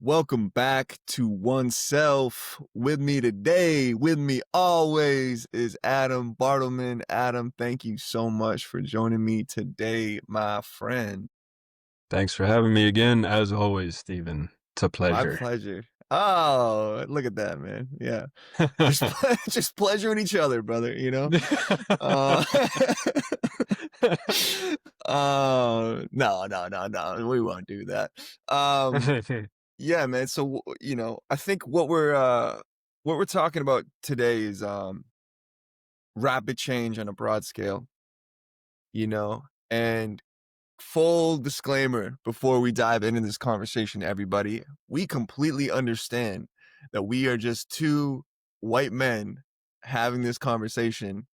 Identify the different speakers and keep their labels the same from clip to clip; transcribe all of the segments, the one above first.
Speaker 1: Welcome back to Oneself. With me today, with me always, is Adam Bartleman. Adam, thank you so much for joining me today, my friend.
Speaker 2: Thanks for having me again, as always, Stephen. It's a
Speaker 1: My
Speaker 2: pleasure.
Speaker 1: pleasure. Oh, look at that, man. Yeah. Just just pleasuring each other, brother, you know? Uh, no. We won't do that. Yeah, man. So, I think what we're talking about today is rapid change on a broad scale, you know? And full disclaimer before we dive into this conversation, everybody, we completely understand that we are just two white men having this conversation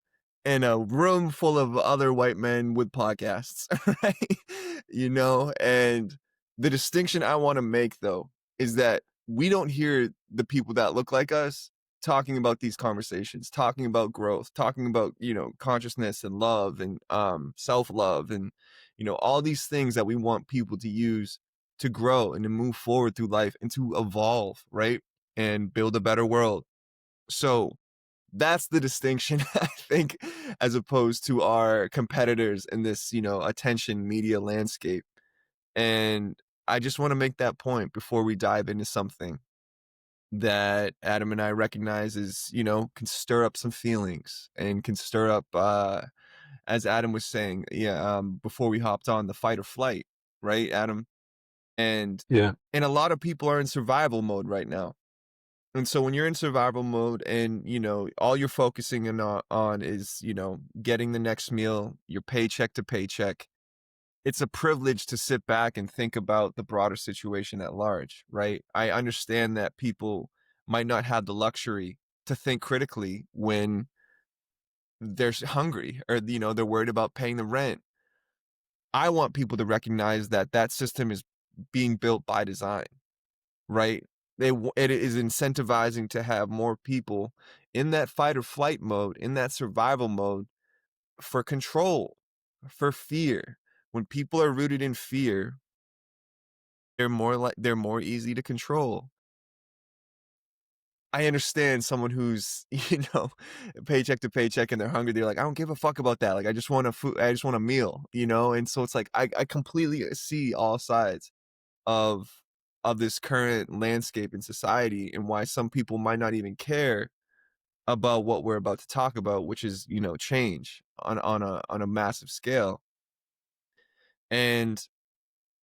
Speaker 1: in a room full of other white men with podcasts, right? And the distinction I want to make though is that we don't hear the people that look like us talking about these conversations, talking about growth, talking about, consciousness and love and self-love and all these things that we want people to use to grow and to move forward through life and to evolve, right? And build a better world. So that's the distinction, I think, as opposed to our competitors in this, attention media landscape. And I just want to make that point before we dive into something that Adam and I recognize is, can stir up some feelings and can stir up, as Adam was saying, yeah, before we hopped on, the fight or flight, right, Adam? And
Speaker 2: Yeah.
Speaker 1: and a lot of people are in survival mode right now. And so when you're in survival mode and, all you're focusing on is, getting the next meal, your paycheck to paycheck, it's a privilege to sit back and think about the broader situation at large, right? I understand that people might not have the luxury to think critically when they're hungry or, they're worried about paying the rent. I want people to recognize that that system is being built by design, right? It is incentivizing to have more people in that fight or flight mode, in that survival mode for control, for fear. When people are rooted in fear, they're more easy to control. I understand someone who's, paycheck to paycheck and they're hungry. They're like, I don't give a fuck about that. Like, I just want a food. I just want a meal, And so it's like, I completely see all sides of this current landscape in society and why some people might not even care about what we're about to talk about, which is, change on a massive scale. And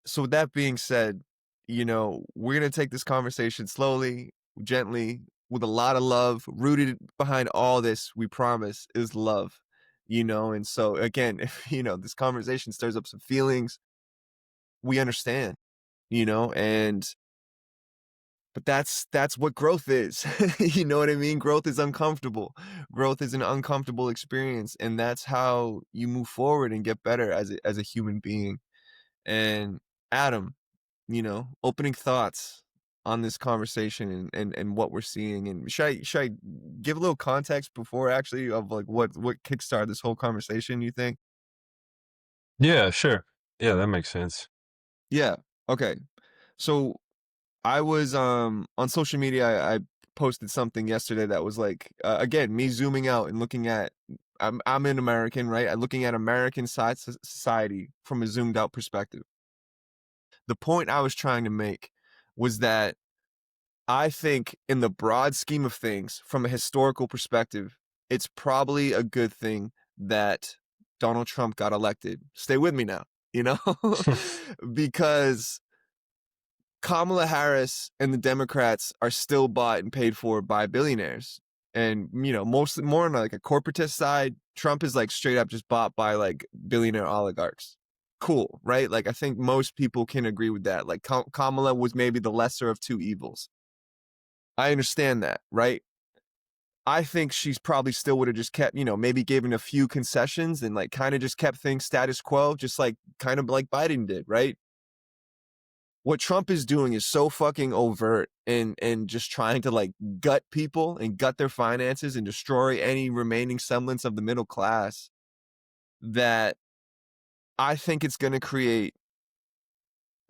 Speaker 1: so with that being said, we're going to take this conversation slowly, gently, with a lot of love. Rooted behind all this, we promise, is love. And so again, if this conversation stirs up some feelings, we understand, and but that's what growth is. You know what I mean? Growth is uncomfortable. Growth is an uncomfortable experience, and that's how you move forward and get better as a human being. And Adam, opening thoughts on this conversation and what we're seeing. And should I give a little context before actually of like what kickstarted this whole conversation, you think?
Speaker 2: Yeah, sure. Yeah, that makes sense.
Speaker 1: Yeah. Okay. So I was on social media. I posted something yesterday that was like again me zooming out and looking at. I'm an American, right? I'm looking at American society from a zoomed out perspective. The point I was trying to make was that I think, in the broad scheme of things, from a historical perspective, it's probably a good thing that Donald Trump got elected. Stay with me now, you know, because Kamala Harris and the Democrats are still bought and paid for by billionaires. And, more on like a corporatist side, Trump is like straight up just bought by like billionaire oligarchs. Cool, right? Like, I think most people can agree with that. Like, Kamala was maybe the lesser of two evils. I understand that, right? I think she's probably still would have just kept, maybe given a few concessions and like kind of just kept things status quo, just like kind of like Biden did, right? What Trump is doing is so fucking overt and just trying to like gut people and gut their finances and destroy any remaining semblance of the middle class that I think it's going to create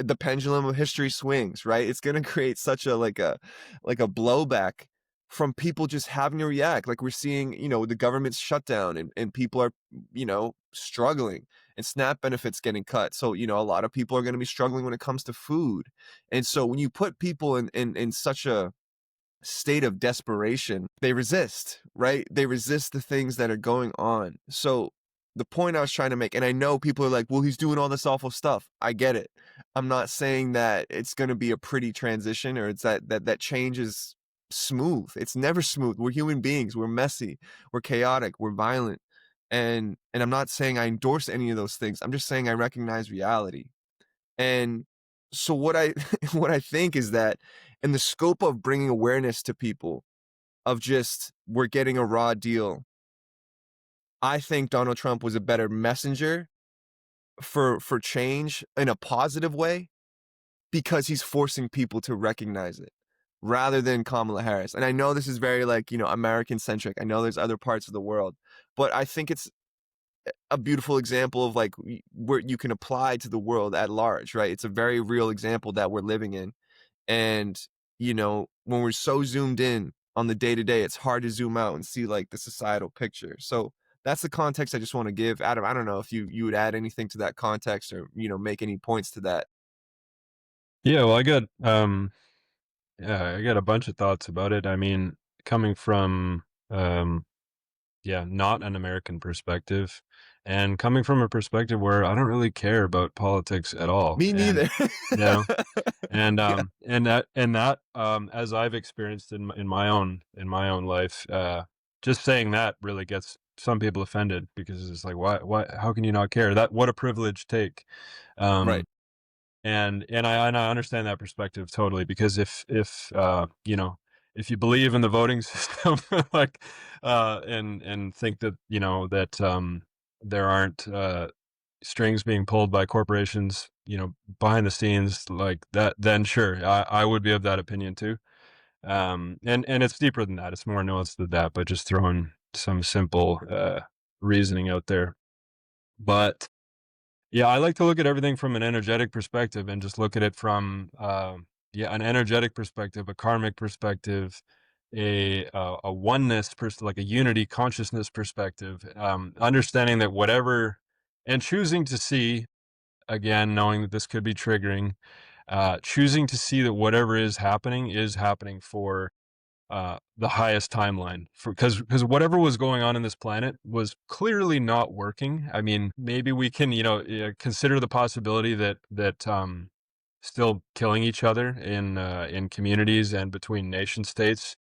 Speaker 1: the pendulum of history swings, right? It's gonna create such a like a blowback from people just having to react. Like we're seeing, the government's shutdown and people are, struggling and SNAP benefits getting cut. So, a lot of people are gonna be struggling when it comes to food. And so when you put people in such a state of desperation, they resist, right? They resist the things that are going on. So the point I was trying to make, and I know people are like, well, he's doing all this awful stuff. I get it. I'm not saying that it's going to be a pretty transition or it's that change is smooth. It's never smooth. We're human beings. We're messy. We're chaotic. We're violent. And I'm not saying I endorse any of those things. I'm just saying I recognize reality. And so what I what I think is that in the scope of bringing awareness to people of just we're getting a raw deal, I think Donald Trump was a better messenger for change in a positive way because he's forcing people to recognize it rather than Kamala Harris. And I know this is very like, American centric. I know there's other parts of the world, but I think it's a beautiful example of like where you can apply to the world at large, right? It's a very real example that we're living in. And, when we're so zoomed in on the day to day, it's hard to zoom out and see like the societal picture. So that's the context I just want to give. Adam, I don't know if you would add anything to that context or, make any points to that.
Speaker 2: Yeah, well, I got a bunch of thoughts about it. I mean, coming from, yeah, not an American perspective, and coming from a perspective where I don't really care about politics at all,
Speaker 1: Me
Speaker 2: and
Speaker 1: neither.
Speaker 2: you know,
Speaker 1: Yeah.
Speaker 2: as I've experienced in my own life, just saying that really gets some people offended because it's like, why, how can you not care? That what a privilege take.
Speaker 1: Right.
Speaker 2: Um, and I understand that perspective totally because if you believe in the voting system like and think that there aren't strings being pulled by corporations behind the scenes like that, then sure, I would be of that opinion too. And it's deeper than that, it's more nuanced than that, but just throwing some simple reasoning out there. But yeah, I like to look at everything from an energetic perspective and just look at it from, yeah, an energetic perspective, a karmic perspective, a oneness, like a unity consciousness perspective. Understanding that whatever, and choosing to see, again, knowing that this could be triggering, choosing to see that whatever is happening for the highest timeline for because whatever was going on in this planet was clearly not working. I mean, maybe we can, consider the possibility that still killing each other in communities and between nation states,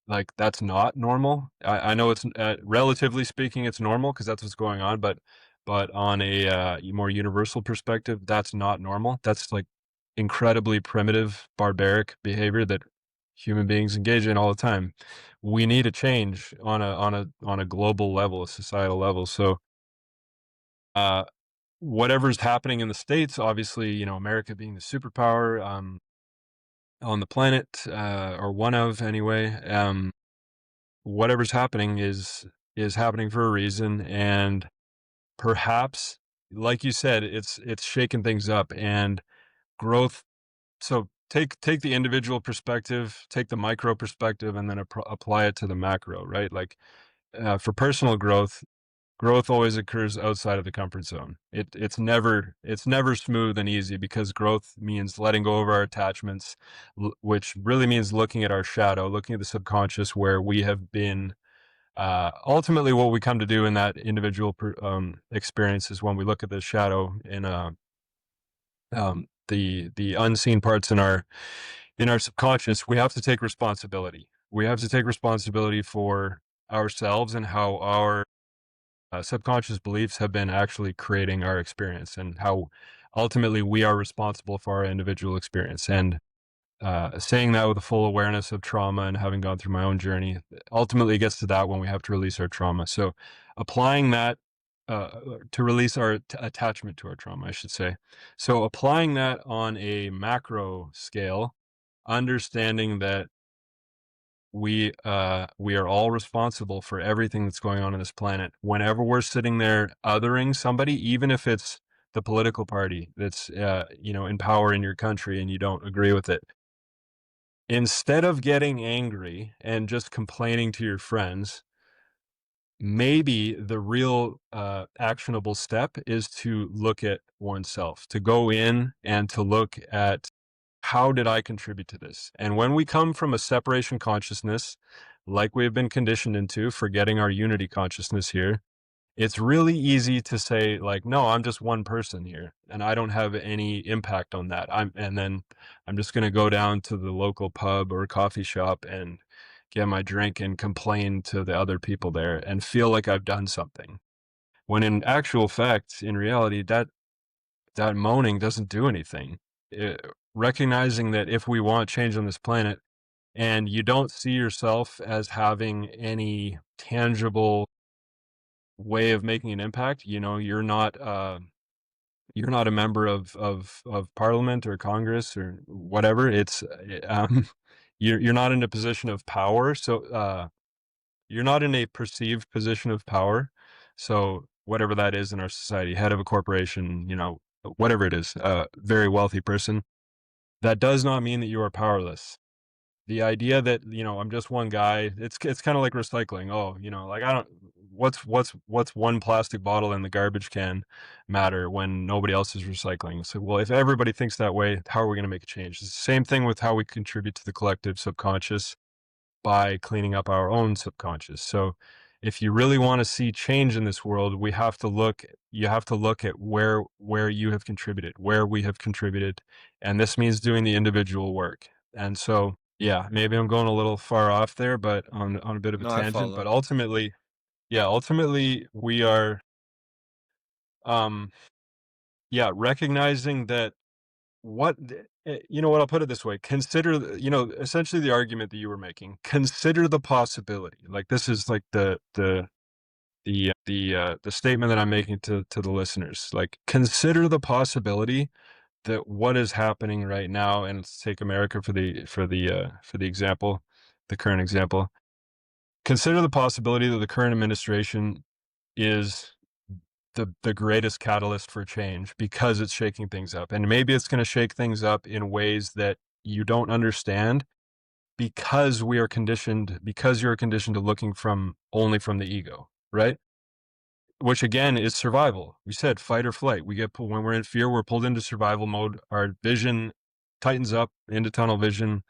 Speaker 2: like that's not normal. I know it's relatively speaking, it's normal because that's what's going on, but on a more universal perspective, that's not normal. That's like incredibly primitive, barbaric behavior that human beings engage in all the time. We need a change on a global level, a societal level. So, uh, whatever's happening in the states, obviously, America being the superpower on the planet, or one of anyway. Whatever's happening is happening for a reason, and perhaps, like you said, it's shaking things up and growth. So take the individual perspective, take the micro perspective, and then apply it to the macro, right? Like for personal growth, growth always occurs outside of the comfort zone. It's never smooth and easy because growth means letting go of our attachments, which really means looking at our shadow, looking at the subconscious where we have been. Ultimately, what we come to do in that individual experience is when we look at the shadow in the unseen parts in our subconscious, we have to take responsibility. We have to take responsibility for ourselves and how our subconscious beliefs have been actually creating our experience and how ultimately we are responsible for our individual experience. And saying that with a full awareness of trauma and having gone through my own journey, ultimately gets to that when we have to release our trauma. So applying that to release our attachment to our trauma, I should say. So applying that on a macro scale, understanding that we are all responsible for everything that's going on this planet. Whenever we're sitting there othering somebody, even if it's the political party that's, in power in your country and you don't agree with it. Instead of getting angry and just complaining to your friends, maybe the real actionable step is to look at oneself, to go in and to look at how did I contribute to this? And when we come from a separation consciousness, like we've been conditioned into, forgetting our unity consciousness here, it's really easy to say like, no, I'm just one person here and I don't have any impact on that. And then I'm just going to go down to the local pub or coffee shop and get my drink and complain to the other people there and feel like I've done something. When in actual fact, in reality, that moaning doesn't do anything. Recognizing that if we want change on this planet and you don't see yourself as having any tangible way of making an impact, you're not a member of parliament or Congress or whatever. You're not in a position of power, so you're not in a perceived position of power. So whatever that is in our society, head of a corporation, whatever it is, a very wealthy person, that does not mean that you are powerless. The idea that, I'm just one guy, it's kinda like recycling. Oh, like, I don't what's one plastic bottle in the garbage can matter when nobody else is recycling? So, well, if everybody thinks that way, how are we gonna make a change? It's the same thing with how we contribute to the collective subconscious by cleaning up our own subconscious. So, if you really wanna see change in this world, you have to look at where you have contributed, where we have contributed, and this means doing the individual work. And so, yeah, maybe I'm going a little far off there, but on a bit of a
Speaker 1: No, I
Speaker 2: tangent, but
Speaker 1: follow.
Speaker 2: ultimately, yeah, ultimately we are, um, yeah, recognizing that you know what, I'll put it this way, consider, essentially the argument that you were making, consider the possibility. Like this is like the statement that I'm making to the listeners. Like consider the possibility that what is happening right now, and let's take America for the example, the current example. Consider the possibility that the current administration is the greatest catalyst for change because it's shaking things up. And maybe it's going to shake things up in ways that you don't understand because you're conditioned to looking from only from the ego, right? Which again is survival. We said fight or flight. When we're in fear, we're pulled into survival mode. Our vision tightens up into tunnel vision.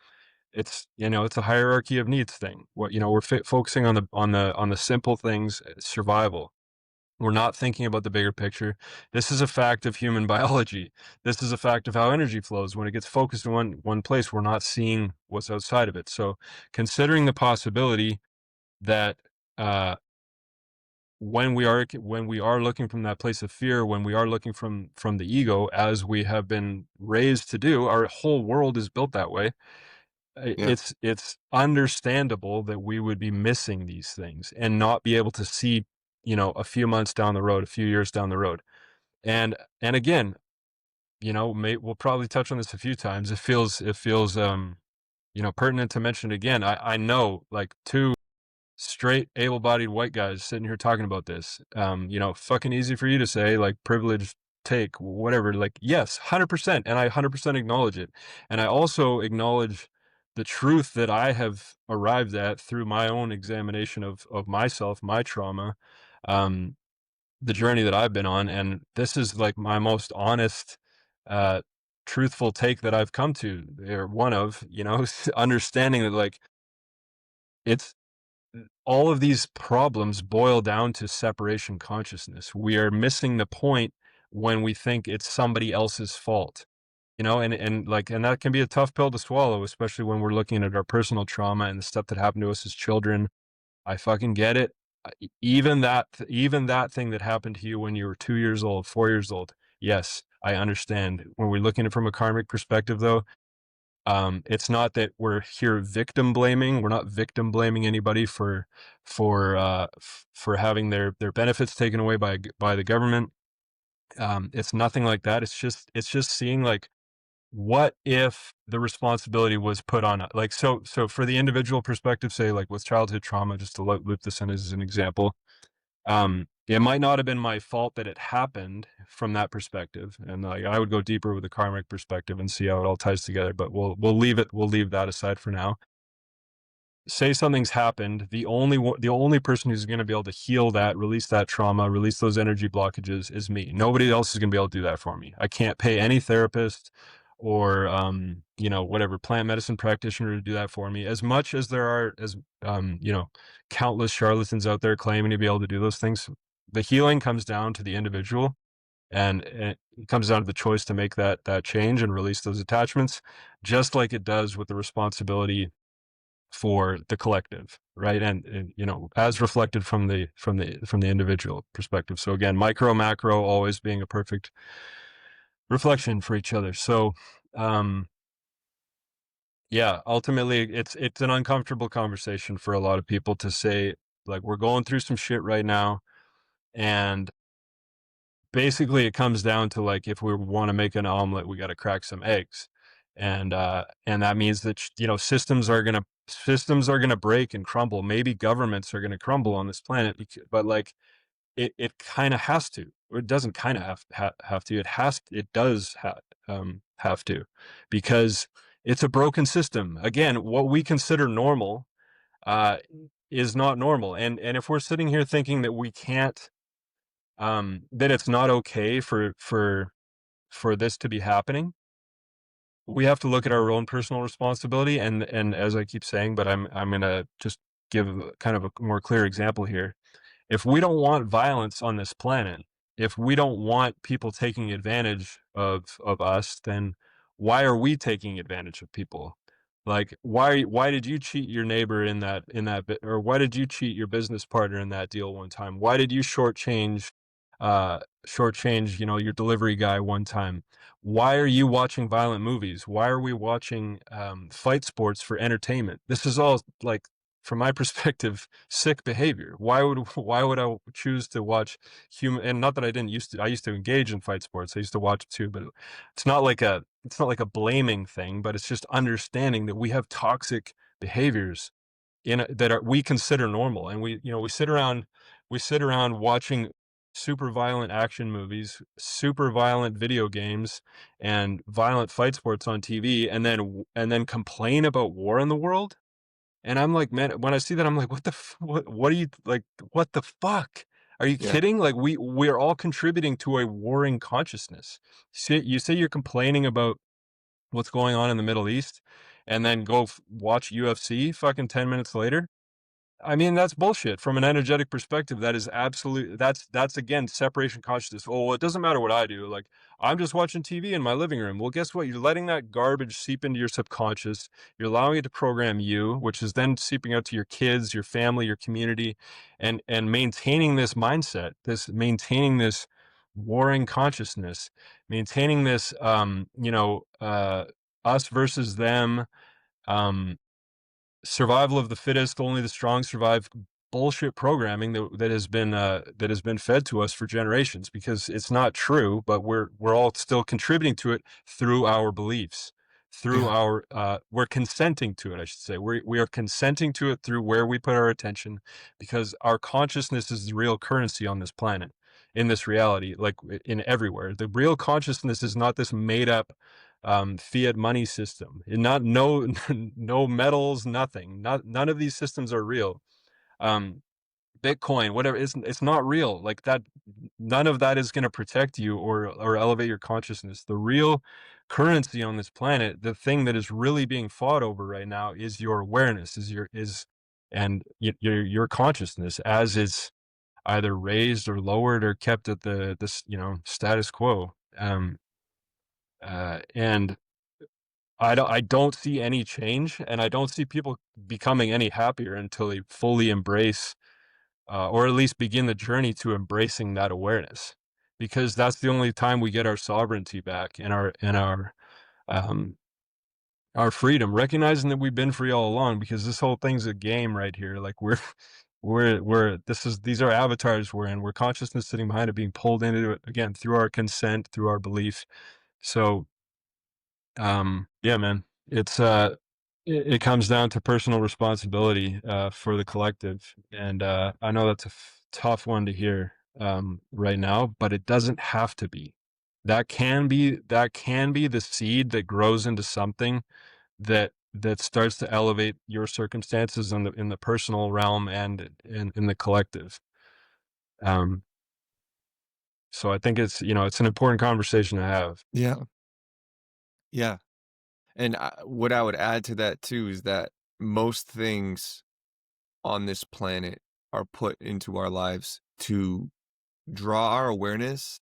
Speaker 2: It's a hierarchy of needs thing. We're focusing on the simple things, survival. We're not thinking about the bigger picture. This is a fact of human biology. This is a fact of how energy flows. When it gets focused in one place, we're not seeing what's outside of it. So, considering the possibility that uh, when we are looking from that place of fear, when we are looking from the ego, as we have been raised to do, our whole world is built that way.
Speaker 1: Yeah.
Speaker 2: It's understandable that we would be missing these things and not be able to see, a few months down the road, a few years down the road. And again, we'll probably touch on this a few times. It feels pertinent to mention it again. I know like two straight able-bodied white guys sitting here talking about this. Fucking easy for you to say, like privileged take, whatever. Like, yes, 100%, and I 100% acknowledge it. And I also acknowledge the truth that I have arrived at through my own examination of myself, my trauma, um, the journey that I've been on, and this is like my most honest, uh, truthful take that I've come to, or one of, understanding that like it's all of these problems boil down to separation consciousness. We are missing the point when we think it's somebody else's fault. And that can be a tough pill to swallow, especially when we're looking at our personal trauma and the stuff that happened to us as children. I fucking get it. Even that thing that happened to you when you were 2 years old, 4 years old. Yes, I understand. When we're looking at it from a karmic perspective though, it's not that we're here victim blaming. We're not victim blaming anybody for having their benefits taken away by the government. It's nothing like that. It's just seeing like what if the responsibility was put on like so for the individual perspective, say like with childhood trauma, just to loop this in as an example. It might not have been my fault that it happened from that perspective, and, like, I would go deeper with the karmic perspective and see how it all ties together, but we'll leave that aside for now. Say something's happened, the only person who's gonna be able to heal that, release that trauma, release those energy blockages is me. Nobody else is gonna be able to do that for me. I can't pay any therapist or, whatever, plant medicine practitioner to do that for me. As much as there are countless charlatans out there claiming to be able to do those things, the healing comes down to the individual, and it comes down to the choice to make that change and release those attachments, just like it does with the responsibility for the collective, right? And as reflected from the individual perspective. So again, micro, macro, always being a perfect reflection for each other. So, um, yeah, ultimately, it's an uncomfortable conversation for a lot of people to say, like, we're going through some shit right now, and basically it comes down to, like, if we want to make an omelet, we got to crack some eggs, and that means that systems are gonna break and crumble. Maybe governments are gonna crumble on this planet, but, like, it kind of has to. Or it doesn't kind of have to. It does have to, because it's a broken system. Again, what we consider normal uh, is not normal, and if we're sitting here thinking that we can't, that it's not okay for this to be happening, we have to look at our own personal responsibility. And as I keep saying, but I'm gonna just give kind of a more clear example here. If we don't want violence on this planet, if we don't want people taking advantage of us, then why are we taking advantage of people? Like, why did you cheat your neighbor or why did you cheat your business partner in that deal one time? Why did you uh shortchange, your delivery guy one time? Why are you watching violent movies? Why are we watching fight sports for entertainment? This is all, like, from my perspective, sick behavior. Why would I choose to watch human? And not that I used to engage in fight sports. I used to watch too, but it's not like a blaming thing, but it's just understanding that we have toxic behaviors that are we consider normal, and we sit around watching super violent action movies, super violent video games, and violent fight sports on TV, and then complain about war in the world. And I'm like, man, when I see that, I'm like, what are you, like, what the fuck? Are you
Speaker 1: Yeah.
Speaker 2: kidding? Like, we're all contributing to a warring consciousness. You say you're complaining about what's going on in the Middle East, and then go watch UFC fucking 10 minutes later. I mean, that's bullshit. From an energetic perspective, that is absolute that's again separation consciousness. Oh, well, it doesn't matter what I do. Like, I'm just watching TV in my living room. Well, guess what? You're letting that garbage seep into your subconscious. You're allowing it to program you, which is then seeping out to your kids, your family, your community, and maintaining this mindset, maintaining this warring consciousness, maintaining this us versus them, um survival of the fittest, only the strong survive bullshit programming that has been fed to us for generations, because it's not true, but we're all still contributing to it through our beliefs, through
Speaker 1: Yeah.
Speaker 2: our we're consenting to it, I should say. We are consenting to it through where we put our attention, because our consciousness is the real currency on this planet, in this reality, like in everywhere. The real consciousness is not this made up fiat money system. And not no no metals, nothing. None of these systems are real. Um, Bitcoin, whatever, it's not real. Like that, none of that is going to protect you or elevate your consciousness. The real currency on this planet, the thing that is really being fought over right now, is your awareness, your consciousness, as is either raised or lowered or kept at the status quo. And I don't see any change, and I don't see people becoming any happier until they fully embrace, or at least begin the journey to embracing that awareness, because that's the only time we get our sovereignty back, and um, our freedom, recognizing that we've been free all along, because this whole thing's a game right here. Like, these are avatars we're in. We're consciousness sitting behind it, being pulled into it again through our consent, through our belief. So, yeah, man, it comes down to personal responsibility for the collective, and I know that's a tough one to hear. right now, but it doesn't have to be. That can be the seed that grows into something that starts to elevate your circumstances in the personal realm and in the collective. Um, so I think it's an important conversation to have.
Speaker 1: Yeah. Yeah. And what I would add to that too is that most things on this planet are put into our lives to draw our awareness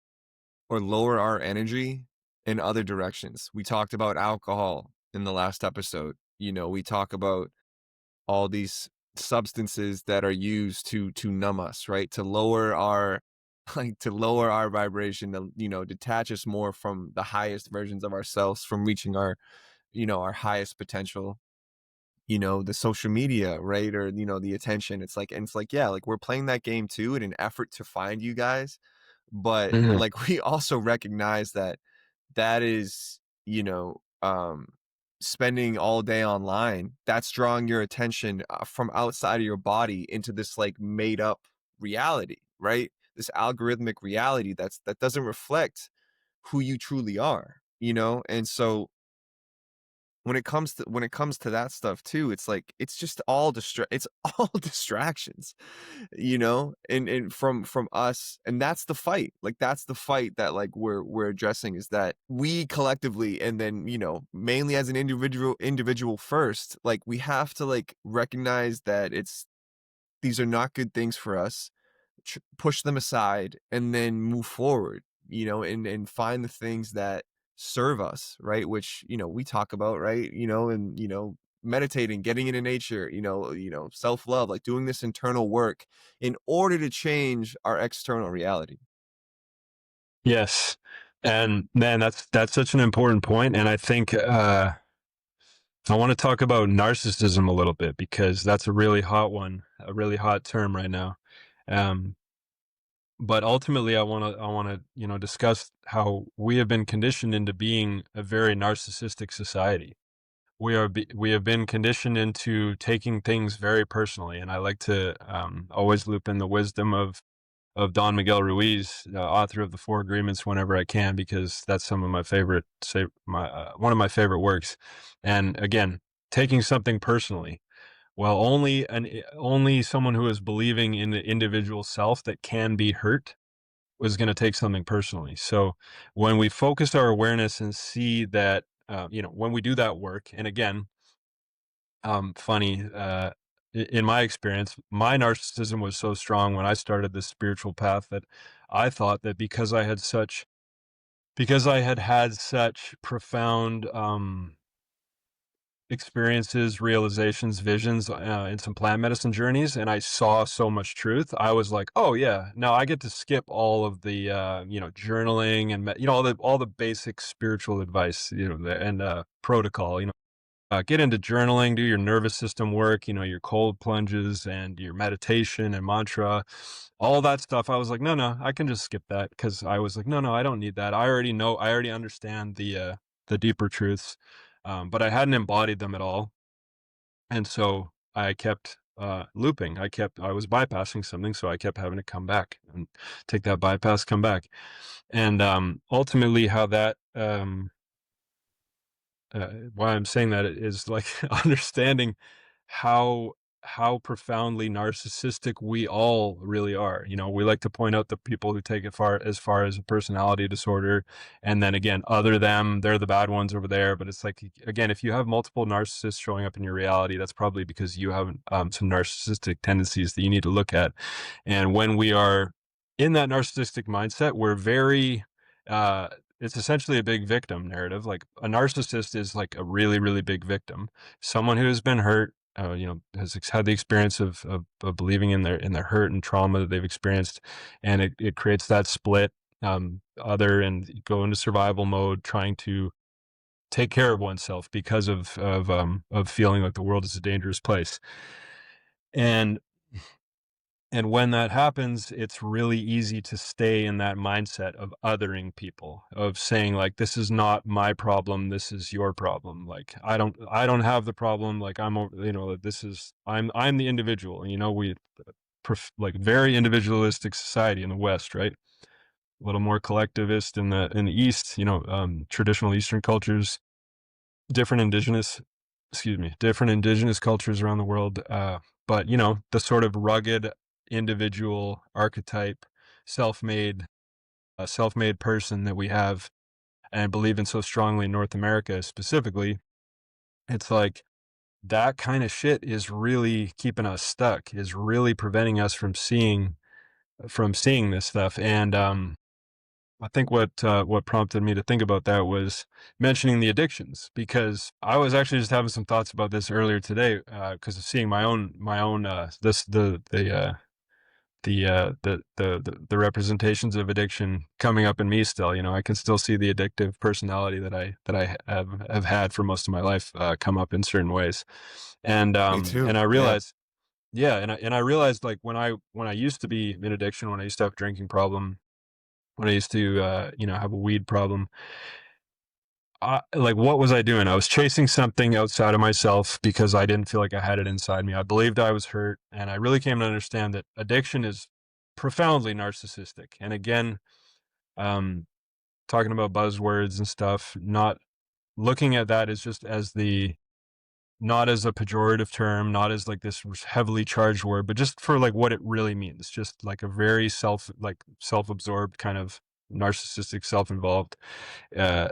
Speaker 1: or lower our energy in other directions. We talked about alcohol in the last episode. We talk about all these substances that are used to numb us, right? To lower our to lower our vibration, to detach us more from the highest versions of ourselves, from reaching our highest potential. The social media, right? Or the attention. It's like yeah, like we're playing that game too in an effort to find you guys, but
Speaker 2: Mhm.
Speaker 1: like we also recognize that that is, spending all day online. That's drawing your attention from outside of your body into this like made up reality, right? This algorithmic reality that doesn't reflect who you truly are, And so when it comes to that stuff too, it's like it's just all it's all distractions, and from us, and that's the fight. Like that's the fight that like we're addressing, is that we collectively, and then mainly as an individual first, like we have to like recognize that these are not good things for us, push them aside, and then move forward, and find the things that serve us, right? Which, we talk about, right? And, meditating, getting into nature, self-love, like doing this internal work in order to change our external reality.
Speaker 2: Yes, and man, that's such an important point, and I think I want to talk about narcissism a little bit because that's a really hot one, a really hot term right now. Um, but ultimately, I want to discuss how we have been conditioned into being a very narcissistic society. We have been conditioned into taking things very personally, and I like to always loop in the wisdom of Don Miguel Ruiz, author of the Four Agreements, whenever I can, because that's some of my favorite, say my one of my favorite works. And again, taking something personally. Well, only someone who is believing in the individual self that can be hurt was going to take something personally. So when we focus our awareness and see that, when we do that work, and again, funny, in my experience, my narcissism was so strong when I started this spiritual path that I thought that because I had had such profound experiences, realizations, visions, in some plant medicine journeys, and I saw so much truth. I was like, "Oh yeah, now I get to skip all of the journaling and all the basic spiritual advice, and protocol, get into journaling, do your nervous system work, your cold plunges and your meditation and mantra, all that stuff." I was like, no, no, I can just skip that because I was like, no, no, I don't need that. I already know, I already understand the deeper truths, but I hadn't embodied them at all, and so I kept looping. I was bypassing something, so I kept having to come back and take that bypass, come back, and ultimately, how that why I'm saying that is like understanding how how profoundly narcissistic we all really are. We like to point out the people who take it far as a personality disorder, and then again, other them, they're the bad ones over there. But it's like again, if you have multiple narcissists showing up in your reality, that's probably because you have some narcissistic tendencies that you need to look at. And when we are in that narcissistic mindset, we're very uh it's essentially a big victim narrative. Like a narcissist is like a really, really big victim, someone who has been hurt, has had the experience of believing in their hurt and trauma that they've experienced, and it creates that split, other, and go into survival mode, trying to take care of oneself because of feeling like the world is a dangerous place. And and when that happens, it's really easy to stay in that mindset of othering people, of saying like, "This is not my problem. This is your problem. Like, I don't have the problem. Like, this is I'm the individual." We like very individualistic society in the West, right? A little more collectivist in the East, traditional Eastern cultures, different indigenous, excuse me, different indigenous cultures around the world. But the sort of rugged individual archetype, self-made, self-made person that we have and believe in so strongly in North America specifically, it's like that kind of shit is really keeping us stuck, is really preventing us from seeing this stuff. And I think what prompted me to think about that was mentioning the addictions, because I was actually just having some thoughts about this earlier today, because of seeing my own this the representations of addiction coming up in me still. I can still see the addictive personality that I have had for most of my life come up in certain ways.
Speaker 1: Me
Speaker 2: And
Speaker 1: too.
Speaker 2: I
Speaker 1: Yeah.
Speaker 2: realized, yeah, and I realized, like, when I used to be in addiction, when I used to have a drinking problem, when I used to have a weed problem, like, what was I doing? I was chasing something outside of myself because I didn't feel like I had it inside me. I believed I was hurt, and I really came to understand that addiction is profoundly narcissistic. And again, um, talking about buzzwords and stuff, not looking at that as just as the not as a pejorative term, not as like this heavily charged word, but just for like what it really means. Just like a very self-absorbed kind of narcissistic, self-involved uh,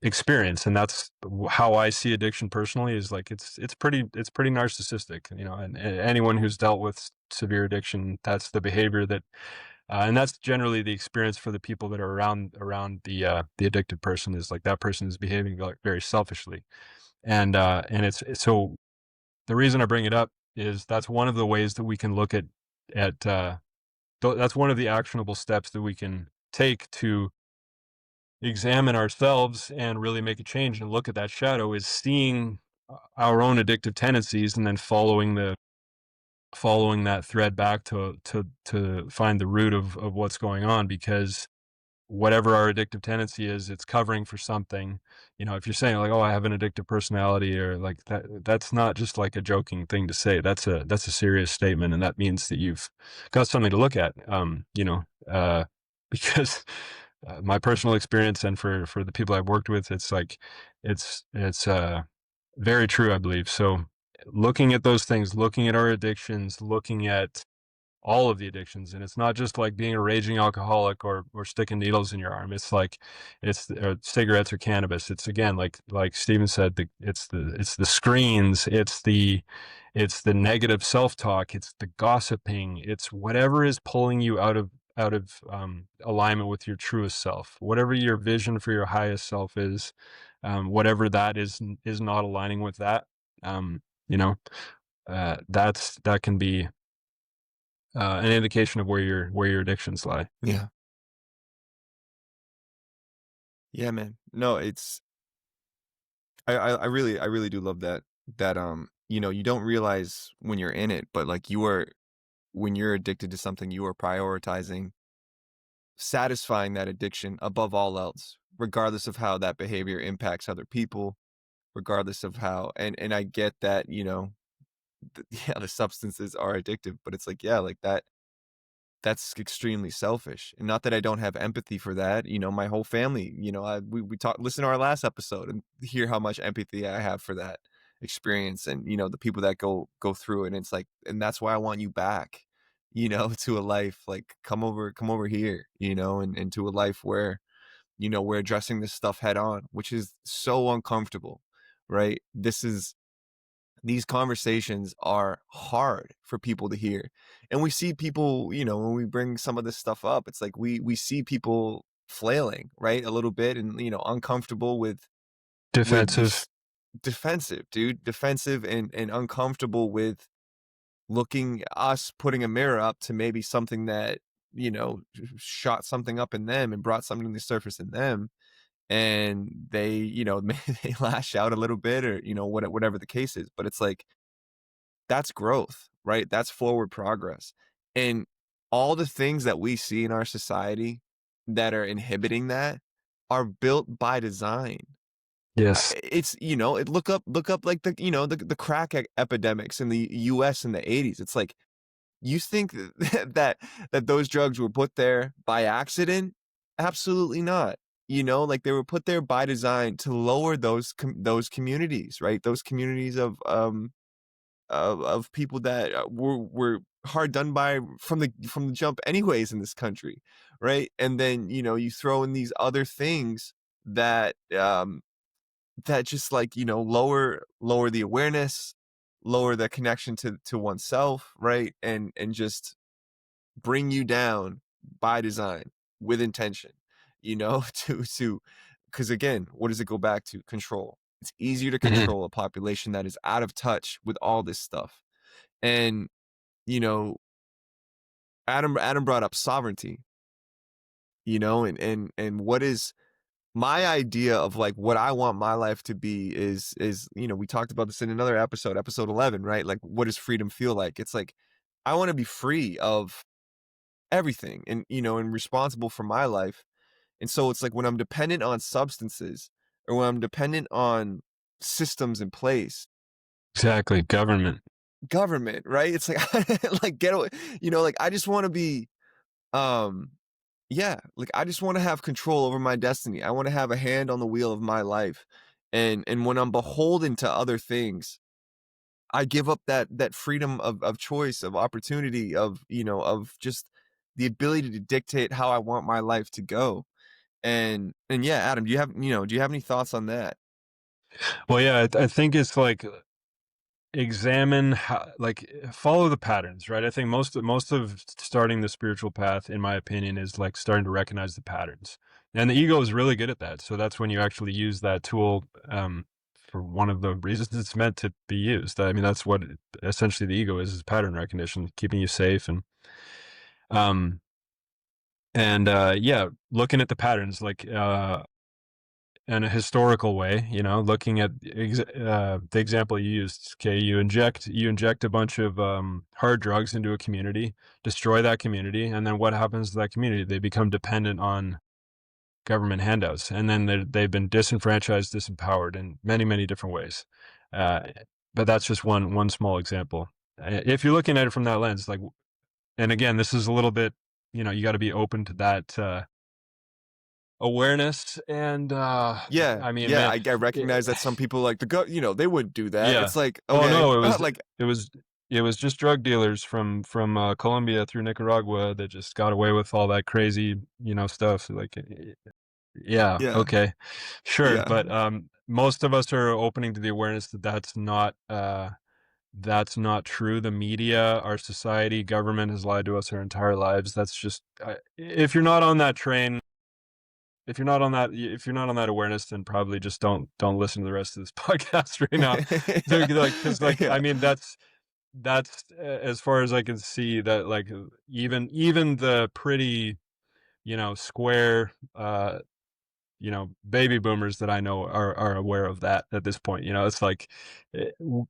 Speaker 2: experience. And that's how I see addiction personally. Is like it's pretty narcissistic, and anyone who's dealt with severe addiction, that's the behavior that. And that's generally the experience for the people that are around the addicted person, is like that person is behaving like very selfishly. And so the reason I bring it up is that's one of the ways that we can look at that's one of the actionable steps that we can take to examine ourselves and really make a change and look at that shadow, is seeing our own addictive tendencies and then following that thread back to find the root of what's going on. Because whatever our addictive tendency is, it's covering for something. If you're saying like, "Oh, I have an addictive personality," or like that, that's not just like a joking thing to say. That's a serious statement, and that means that you've got something to look at. Because my personal experience, and for the people I've worked with, it's like it's very true, I believe. So looking at those things, looking at our addictions, looking at all of the addictions. And it's not just like being a raging alcoholic or sticking needles in your arm. It's like cigarettes or cannabis. It's, again, like Steven said, it's the screens, it's the negative self-talk, it's the gossiping, it's whatever is pulling you out of alignment with your truest self, whatever your vision for your highest self is. Whatever that is not aligning with that. um you know that can be an indication of where your addictions lie.
Speaker 1: Yeah. Yeah, man. No, I really do love that you don't realize when you're in it, but like when you're addicted to something, you are prioritizing satisfying that addiction above all else, regardless of how that behavior impacts other people, regardless of how and I get that, yeah, the substances are addictive, but it's like, yeah, like that's extremely selfish. And not that I don't have empathy for that. My whole family, we talk listen to our last episode and hear how much empathy I have for that experience and the people that go through it. And it's like, and that's why I want you back, to a life like come over here, and to a life where, we're addressing this stuff head on, which is so uncomfortable, right? These conversations are hard for people to hear. And we see people, when we bring some of this stuff up, it's like we see people flailing, right? A little bit and uncomfortable with
Speaker 2: Defensive.
Speaker 1: this defensive, dude, defensive and uncomfortable with looking us putting a mirror up to maybe something that, shot something up in them and brought something to the surface in them. And they, they lash out a little bit or, whatever the case is. But it's like, that's growth, right? That's forward progress. And all the things that we see in our society that are inhibiting that are built by design.
Speaker 2: Yes.
Speaker 1: It's, look up like the crack epidemics in the US in the 80s. It's like You think that those drugs were put there by accident? Absolutely not. You know, like, they were put there by design to lower those communities, right? Those communities of people that, were hard done by from the jump anyways in this country, right? And then, you throw in these other things that, that just, like, lower the awareness, lower the connection to oneself, right? And just bring you down by design with intention, to because again, what does it go back to? Control. It's easier to
Speaker 2: Mhm.
Speaker 1: control a population that is out of touch with all this stuff. And, you know, Adam brought up sovereignty, and what is my idea of like what I want my life to be is we talked about this in another episode, episode 11, right? Like, what does freedom feel like? It's like I want to be free of everything, and responsible for my life. And so it's like when I'm dependent on substances, or when I'm dependent on systems in place,
Speaker 2: Exactly, government.
Speaker 1: government, right? It's like like get away, like I just want to be, um yeah, like I just want to have control over my destiny. I want to have a hand on the wheel of my life. And when I'm beholden to other things, I give up that freedom of choice, of opportunity, of just the ability to dictate how I want my life to go. And yeah, Adam, do you have any thoughts on that?
Speaker 2: Well, yeah, I think it's like examine how, like, follow the patterns, right? I think most of starting the spiritual path, in my opinion, is like starting to recognize the patterns, and the ego is really good at that. So that's when you actually use that tool, for one of the reasons it's meant to be used. I mean, that's what essentially the ego is pattern recognition, keeping you safe, um yeah, looking at the patterns, like, in a historical way, looking at the example you used. Okay, you inject a bunch of hard drugs into a community, destroy that community, and then what happens to that community? They become dependent on government handouts, and then they've been disenfranchised, disempowered in many, many different ways. Uh, but that's just one small example. If you're looking at it from that lens, like, and again, this is a little bit, you got to be open to that. Awareness and,
Speaker 1: Yeah,
Speaker 2: I mean,
Speaker 1: yeah,
Speaker 2: man,
Speaker 1: I recognize that some people like they wouldn't do that.
Speaker 2: yeah.
Speaker 1: It's like,
Speaker 2: Oh,
Speaker 1: okay,
Speaker 2: no,
Speaker 1: like
Speaker 2: it was it was just drug dealers from Colombia through Nicaragua that just got away with all that crazy, stuff, like, yeah,
Speaker 1: yeah,
Speaker 2: okay, sure,
Speaker 1: yeah.
Speaker 2: but, most of us are opening to the awareness that that's not true. The media, our society, government has lied to us our entire lives. That's just, if you're not on that train, if you're not on that awareness, then probably just don't listen to the rest of this podcast right now. So, like, because, like, I
Speaker 1: Yeah.
Speaker 2: mean, that's as far as I can see, that, like, even the pretty, square, baby boomers that I know are aware of that at this point. It's like,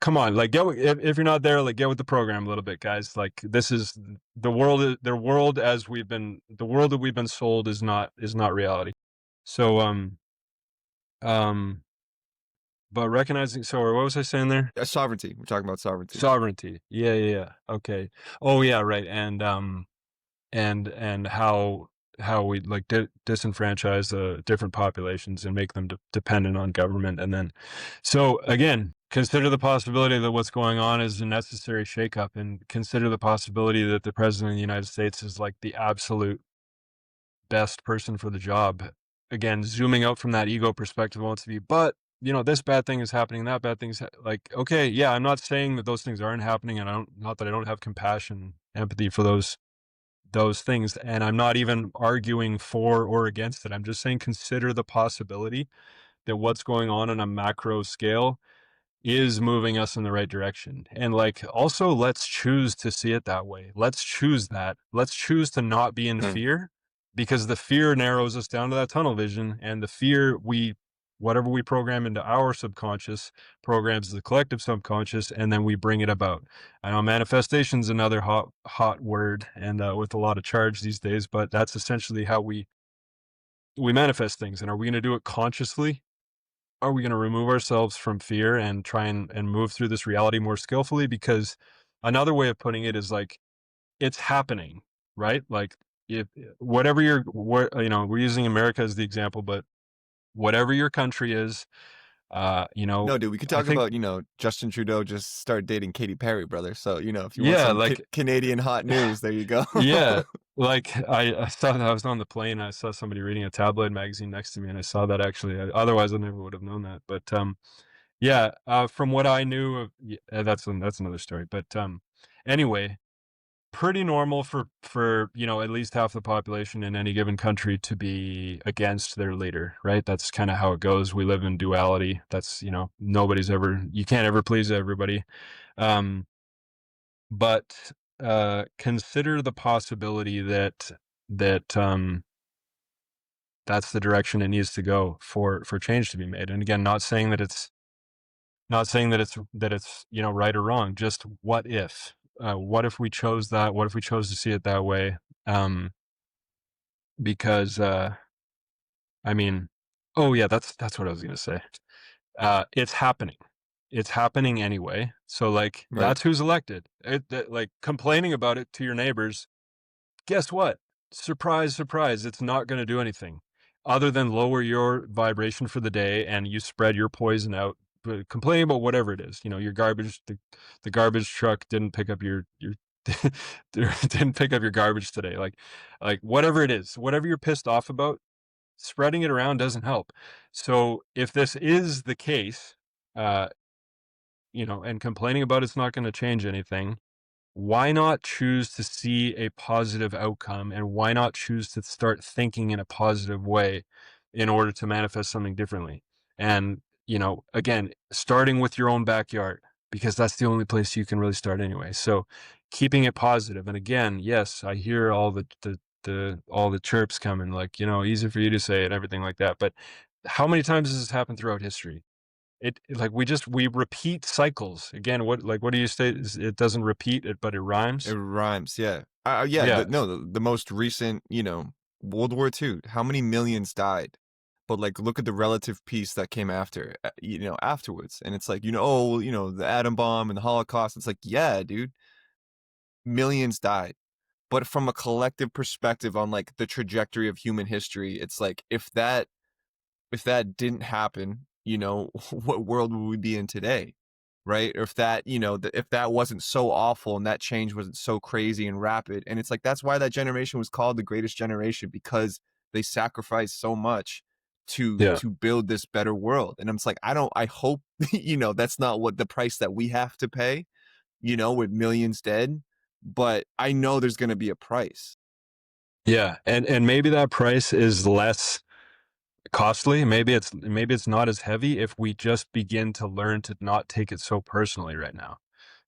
Speaker 2: come on, like, if you're not there, like, get with the program a little bit, guys. Like, this is the world that we've been sold is not reality. So, um, but recognizing, so, what was I saying there?
Speaker 1: Sovereignty. We're talking about sovereignty.
Speaker 2: Sovereignty. Yeah, yeah, yeah. Okay. Oh, yeah, right. And how we, like, disenfranchise different populations and make them dependent on government, and then, so again, consider the possibility that what's going on is a necessary shakeup, and consider the possibility that the president of the United States is like the absolute best person for the job. Again, zooming out from that ego perspective, wants to be, but, this bad thing is happening, that bad thing's like, okay, yeah, I'm not saying that those things aren't happening, and not that I don't have compassion, empathy for those things, and I'm not even arguing for or against it. I'm just saying, consider the possibility that what's going on a macro scale is moving us in the right direction. And, like, also, let's choose to see it that way. Let's choose that. Let's choose to not be in
Speaker 1: Mm.
Speaker 2: fear, because the fear narrows us down to that tunnel vision, and the fear, whatever we program into our subconscious programs the collective subconscious, and then we bring it about. I know manifestation's another hot word, and with a lot of charge these days, but that's essentially how we manifest things. And are we going to do it consciously? Are we going to remove ourselves from fear and try and move through this reality more skillfully? Because another way of putting it is like, it's happening, right? Like, if whatever your what we're using America as the example, but whatever your country is,
Speaker 1: No, dude, we could
Speaker 2: I
Speaker 1: talk
Speaker 2: think
Speaker 1: about, Justin Trudeau just started dating Katy Perry, brother. So, if you want
Speaker 2: yeah,
Speaker 1: some
Speaker 2: like
Speaker 1: Canadian hot news, there you go.
Speaker 2: yeah, like I saw that I was on the plane, I saw somebody reading a tabloid magazine next to me, and I saw that actually. Otherwise, I never would have known that. But yeah, from what I knew of, that's another story. But anyway, pretty normal for at least half the population in any given country to be against their leader, right? That's kind of how it goes. We live in duality. That's you can't ever please everybody. Um, but consider the possibility that that's the direction it needs to go for change to be made. And again, not saying that it's right or wrong. Just what if? What if we chose that? What if we chose to see it that way? Um, because I mean, oh yeah, that's what I was gonna say. It's happening. It's happening anyway. So like
Speaker 1: Right.
Speaker 2: that's who's elected. Like complaining about it to your neighbors. Guess what? Surprise, surprise, it's not gonna do anything other than lower your vibration for the day, and you spread your poison out, complaining about whatever it is. Your garbage the garbage truck didn't pick up your didn't pick up your garbage today. Like whatever it is, whatever you're pissed off about, spreading it around doesn't help. So if this is the case, uh, and complaining about it's not gonna change anything, why not choose to see a positive outcome, and why not choose to start thinking in a positive way in order to manifest something differently? And again, starting with your own backyard, because that's the only place you can really start anyway. So keeping it positive. And again, yes, I hear all the chirps coming, like, easy for you to say and everything like that, but how many times has this happened throughout history? Like, we repeat cycles. Again, what do you say? It doesn't repeat it, but it
Speaker 1: It
Speaker 2: rhymes?
Speaker 1: rhymes, yeah. Yeah,
Speaker 2: Yeah.
Speaker 1: the most recent, World War II, how many millions died? But, like, look at the relative peace that came afterwards, and it's like, "Oh, well, the atom bomb and the Holocaust." It's like, "Yeah, dude, millions died." But from a collective perspective on, like, the trajectory of human history, it's like, if that didn't happen, what world would we be in today? Right? Or if that wasn't so awful and that change wasn't so crazy and rapid. And it's like that's why that generation was called the greatest generation, because they sacrificed so much to
Speaker 2: Yeah.
Speaker 1: to build this better world. And I'm just like, I hope that's not what the price that we have to pay, with millions dead. But I know there's gonna be a price.
Speaker 2: Yeah, and maybe that price is less costly. Maybe it's not as heavy if we just begin to learn to not take it so personally right now.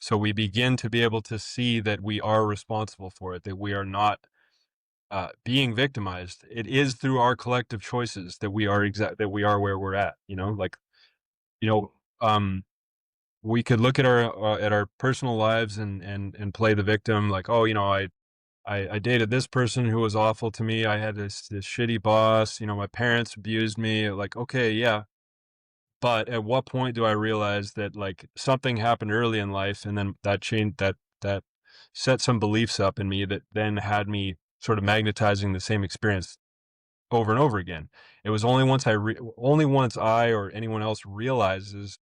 Speaker 2: So we begin to be able to see that we are responsible for it, that we are not being victimized. It is through our collective choices that we are where we're at. Like you know, um, we could look at our personal lives and play the victim, like, oh, I dated this person who was awful to me. I had this shitty boss. My parents abused me. Like, okay, yeah, but at what point do I realize that like something happened early in life, and then that changed that set some beliefs up in me that then had me sort of magnetizing the same experience over and over again. It was only once I or anyone else realizes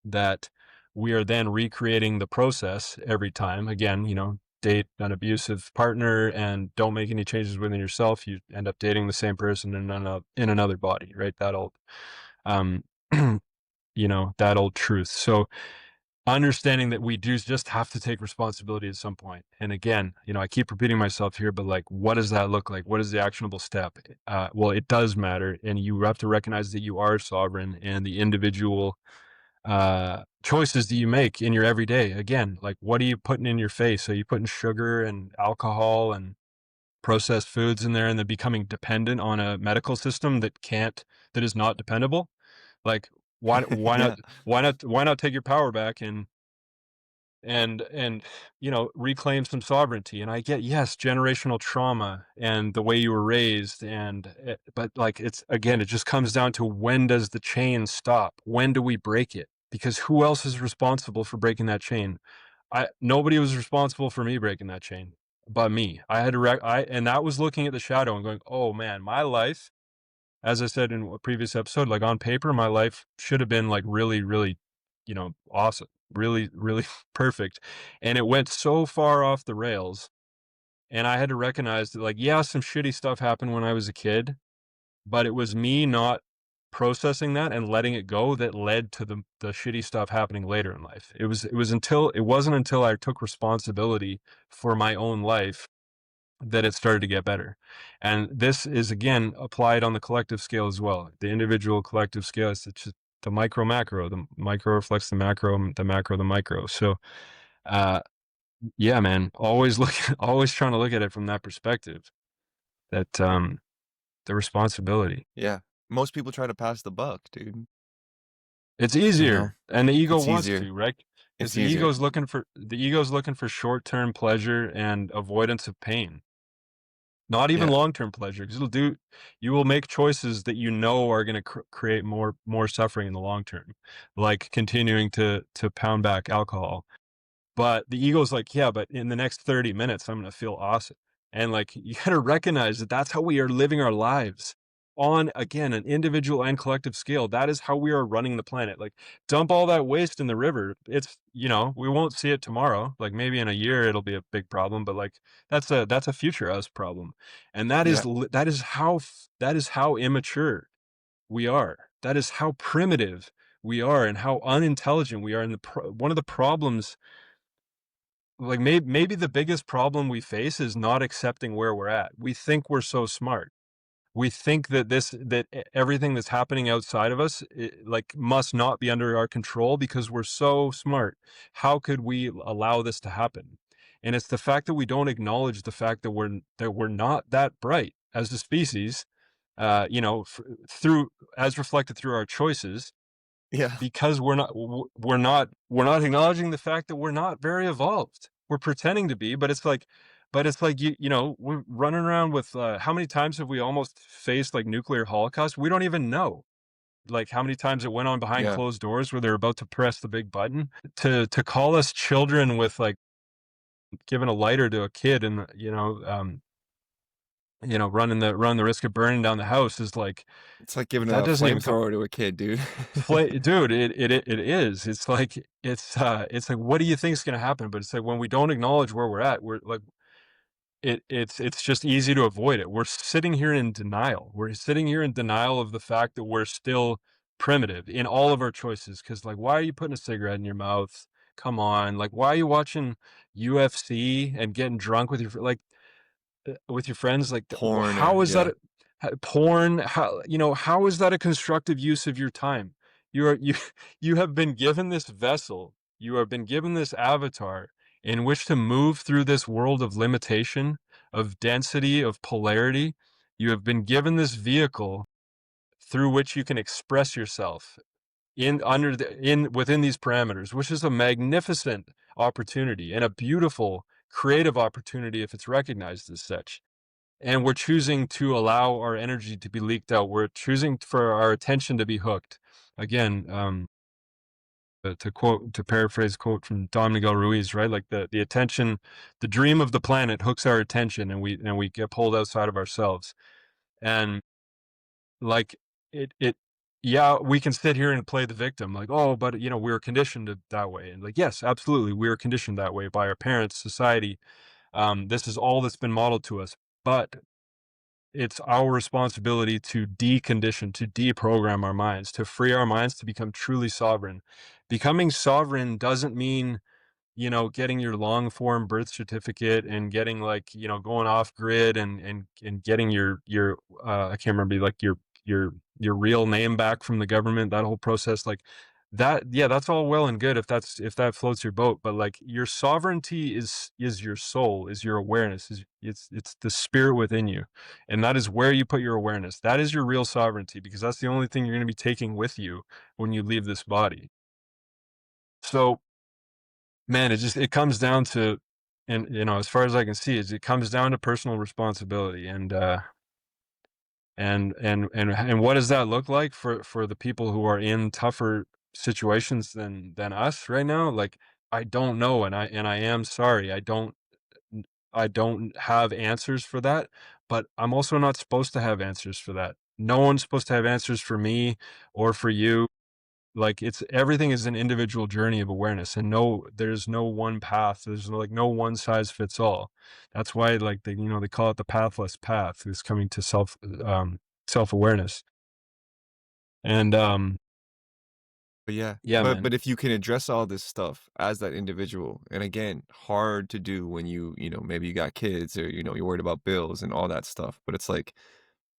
Speaker 2: that we are then recreating the process every time. Again, date an abusive partner and don't make any changes within yourself. You end up dating the same person in another body, right? Um, that old truth. So understanding that we do just have to take responsibility at some point. And again, I keep repeating myself here, but like, what does that look like? What is the actionable step? Well, it does matter. And you have to recognize that you are sovereign, and the individual choices that you make in your everyday. Again, like, what are you putting in your face? Are you putting sugar and alcohol and processed foods in there, and then becoming dependent on a medical system that is not dependable? Like, why not
Speaker 1: Yeah.
Speaker 2: why not take your power back and reclaim some sovereignty? And I get, yes, generational trauma and the way you were raised, but like, it just comes down to, when does the chain stop? When do we break it? Because who else is responsible for breaking that chain? I Nobody was responsible for me breaking that chain. but me. I had to and that was looking at the shadow and going, "Oh man, my life," as I said in a previous episode, like on paper, my life should have been like really, really, awesome, really, really perfect. And it went so far off the rails. And I had to recognize that, like, yeah, some shitty stuff happened when I was a kid, but it was me not processing that and letting it go that led to the shitty stuff happening later in life. It wasn't until I took responsibility for my own life that it started to get better. And this is again applied on the collective scale as well. The individual collective scale is just the micro macro. The micro reflects the macro the micro. So uh yeah, man, always look always trying to look at it from that perspective. That the responsibility.
Speaker 1: Yeah. Most people try to pass the buck, dude.
Speaker 2: It's
Speaker 1: You know?
Speaker 2: easier, and the ego
Speaker 1: It's
Speaker 2: wants
Speaker 1: easier.
Speaker 2: to, right? Because
Speaker 1: It's easier.
Speaker 2: the ego's looking for short-term pleasure and avoidance of pain. Not even
Speaker 1: Yeah.
Speaker 2: long-term pleasure, because you will make choices that you know are gonna create more suffering in the long term, like continuing to pound back alcohol. But the ego's like, "Yeah, but in the next 30 minutes, I'm gonna feel awesome." And, like, you gotta recognize that that's how we are living our lives on, again, an individual and collective scale. That is how we are running the planet. Like, dump all that waste in the river. We won't see it tomorrow. Like, maybe in a year, it'll be a big problem, but, like, that's a future us problem. And
Speaker 1: Yeah.
Speaker 2: that is how immature we are. That is how primitive we are and how unintelligent we are. And one of the problems, like, maybe the biggest problem we face is not accepting where we're at. We think we're so smart. We think that everything that's happening outside of us, like, must not be under our control because we're so smart. How could we allow this to happen? And it's the fact that we don't acknowledge the fact that we're not that bright as a species, through as reflected through our choices,
Speaker 1: Yeah.
Speaker 2: because we're not acknowledging the fact that we're not very evolved. We're pretending to be, but it's like, we're running around with, how many times have we almost faced like nuclear holocaust? We don't even know. Like how many times it went on behind
Speaker 1: Yeah.
Speaker 2: closed doors where they're about to press the big button to call us children with, like, giving a lighter to a kid and, running the risk of burning down the house is like,
Speaker 1: It's like giving
Speaker 2: that
Speaker 1: a
Speaker 2: doesn't even come.
Speaker 1: flamethrower to a kid, dude.
Speaker 2: Dude, it is. It's like, what do you think is gonna happen? But it's like when we don't acknowledge where we're at, we're like, it's just easy to avoid it. We're sitting here in denial. We're sitting here in denial of the fact that we're still primitive in all of our choices. Because, like, why are you putting a cigarette in your mouth? Come on, like, why are you watching UFC and getting drunk with with your friends? Like,
Speaker 1: Porn or
Speaker 2: how is that
Speaker 1: yeah.
Speaker 2: porn? How is that a constructive use of your time? You you have been given this vessel. You have been given this avatar in which to move through this world of limitation, of density, of polarity. You have been given this vehicle through which you can express yourself in within these parameters, which is a magnificent opportunity and a beautiful creative opportunity if it's recognized as such. And we're choosing to allow our energy to be leaked out. We're choosing for our attention to be hooked. Again, to paraphrase a quote from Don Miguel Ruiz, right? Like the attention, the dream of the planet hooks our attention, and we get pulled outside of ourselves. And, like, it yeah, we can sit here and play the victim, like, oh, but we were conditioned that way. And, like, yes, absolutely, we were conditioned that way by our parents, society. This is all that's been modeled to us. But it's our responsibility to decondition, to deprogram our minds, to free our minds to become truly sovereign. Becoming sovereign doesn't mean, getting your long form birth certificate and getting, like, going off grid and getting I can't remember, like, your real name back from the government, that whole process, like, that, yeah, that's all well and good if that floats your boat, but, like, your sovereignty is your soul, is your awareness, it's the spirit within you, and that is where you put your awareness. That is your real sovereignty, because that's the only thing you're gonna be taking with you when you leave this body. So, man, it comes down to, and, as far as I can see, is it comes down to personal responsibility, and what does that look like for the people who are in tougher situations than us right now? Like, I don't know, and I am sorry. I don't have answers for that, but I'm also not supposed to have answers for that. No one's supposed to have answers for me or for you. Like, it's everything is an individual journey of awareness, and there's no one path. There's, like, no one size fits all. That's why, like, they call it the pathless path, is coming to self-awareness. And,
Speaker 1: But yeah,
Speaker 2: yeah, man.
Speaker 1: but if you can address all this stuff as that individual, and again, hard to do when maybe you got kids or you're worried about bills and all that stuff. But it's like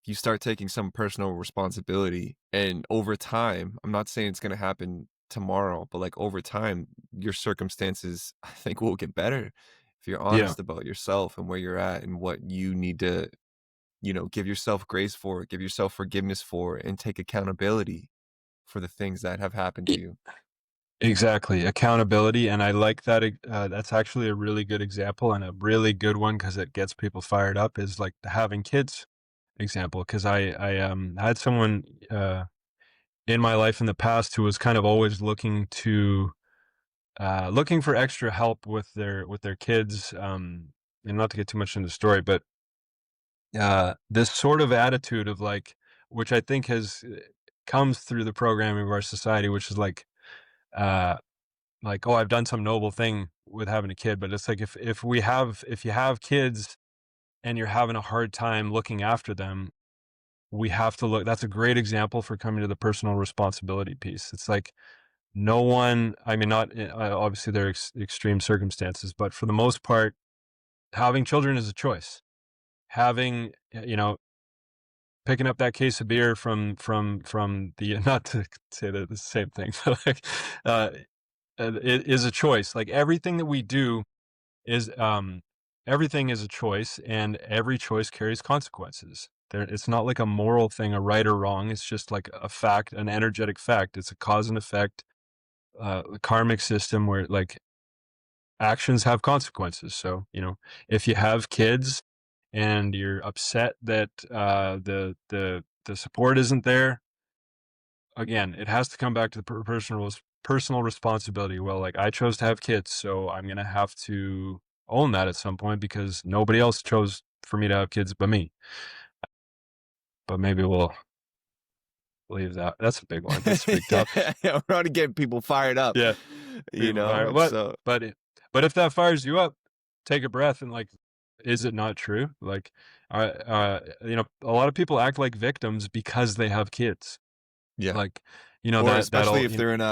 Speaker 1: you start taking some personal responsibility, and over time, I'm not saying it's going to happen tomorrow, but like over time, your circumstances, I think, will get better if you're
Speaker 2: Yeah.
Speaker 1: honest about yourself and where you're at and what you need to, give yourself grace for, give yourself forgiveness for, and take accountability for the things that have happened to
Speaker 2: E
Speaker 1: you.
Speaker 2: Exactly, accountability, and I like that, that's actually a really good example and a really good one because it gets people fired up, is, like, the having kids example. Because I had someone, in my life in the past who was kind of always looking for extra help with their kids, and not to get too much into the story, but, this sort of attitude of, like, which I think comes through the programming of our society, which is uh like, "Oh, I've done some noble thing with having a kid," but it's like if you have kids and you're having a hard time looking after them, we have to look. That's a great example for coming to the personal responsibility piece. It's like no one, I mean, not obviously there are extreme circumstances, but for the most part, having children is a choice. Having, picking up that case of beer from the not to say that the same thing, but like, uh, it is a choice. Like everything that we do is everything is a choice, and every choice carries consequences. It's not like a moral thing, a right or wrong. It's just like a fact, an energetic fact. It's a cause and effect, karmic system where like actions have consequences. So if you have kids and you're upset that the support isn't there, again, it has to come back to the personal responsibility. Well, like I chose to have kids, so I'm gonna have to own that at some point because nobody else chose for me to have kids but me. But maybe we'll leave that. That's a big one. That's a big topic.
Speaker 1: Yeah, we're already getting people fired up,
Speaker 2: Yeah, people fire.
Speaker 1: and so
Speaker 2: But if that fires you up, take a breath and like, is it not true? Like, a lot of people act like victims because they have kids.
Speaker 1: yeah.
Speaker 2: Like,
Speaker 1: Or especially
Speaker 2: that'll
Speaker 1: if they're in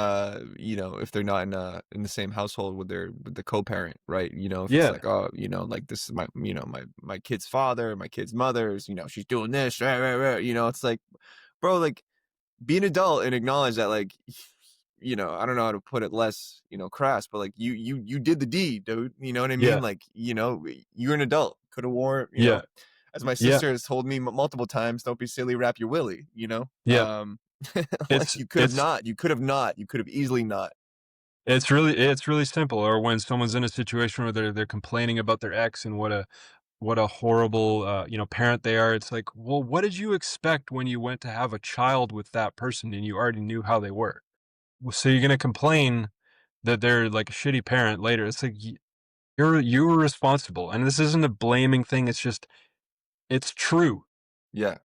Speaker 1: if they're not in the same household with the co-parent, right? If it's
Speaker 2: yeah,
Speaker 1: like, oh, like this is my kid's father, my kid's mother's, she's doing this, rah, rah, rah, it's like, bro, like be an adult and acknowledge that, like, I don't know how to put it less, crass, but like you did the deed, dude. You know what I mean?
Speaker 2: yeah,
Speaker 1: Like, you're an adult. Could have worn,
Speaker 2: yeah,
Speaker 1: as my
Speaker 2: yeah,
Speaker 1: sister has told me multiple times, don't be silly, wrap your willy,
Speaker 2: yeah.
Speaker 1: like
Speaker 2: It's it's
Speaker 1: you could have easily not.
Speaker 2: it's really simple. Or when someone's in a situation where they're complaining about their ex and what a horrible parent they are. It's like, well, what did you expect when you went to have a child with that person and you already knew how they were? So you're gonna complain that they're like a shitty parent later. It's like you were responsible, and this isn't a blaming thing. It's just it's true.
Speaker 1: Yeah,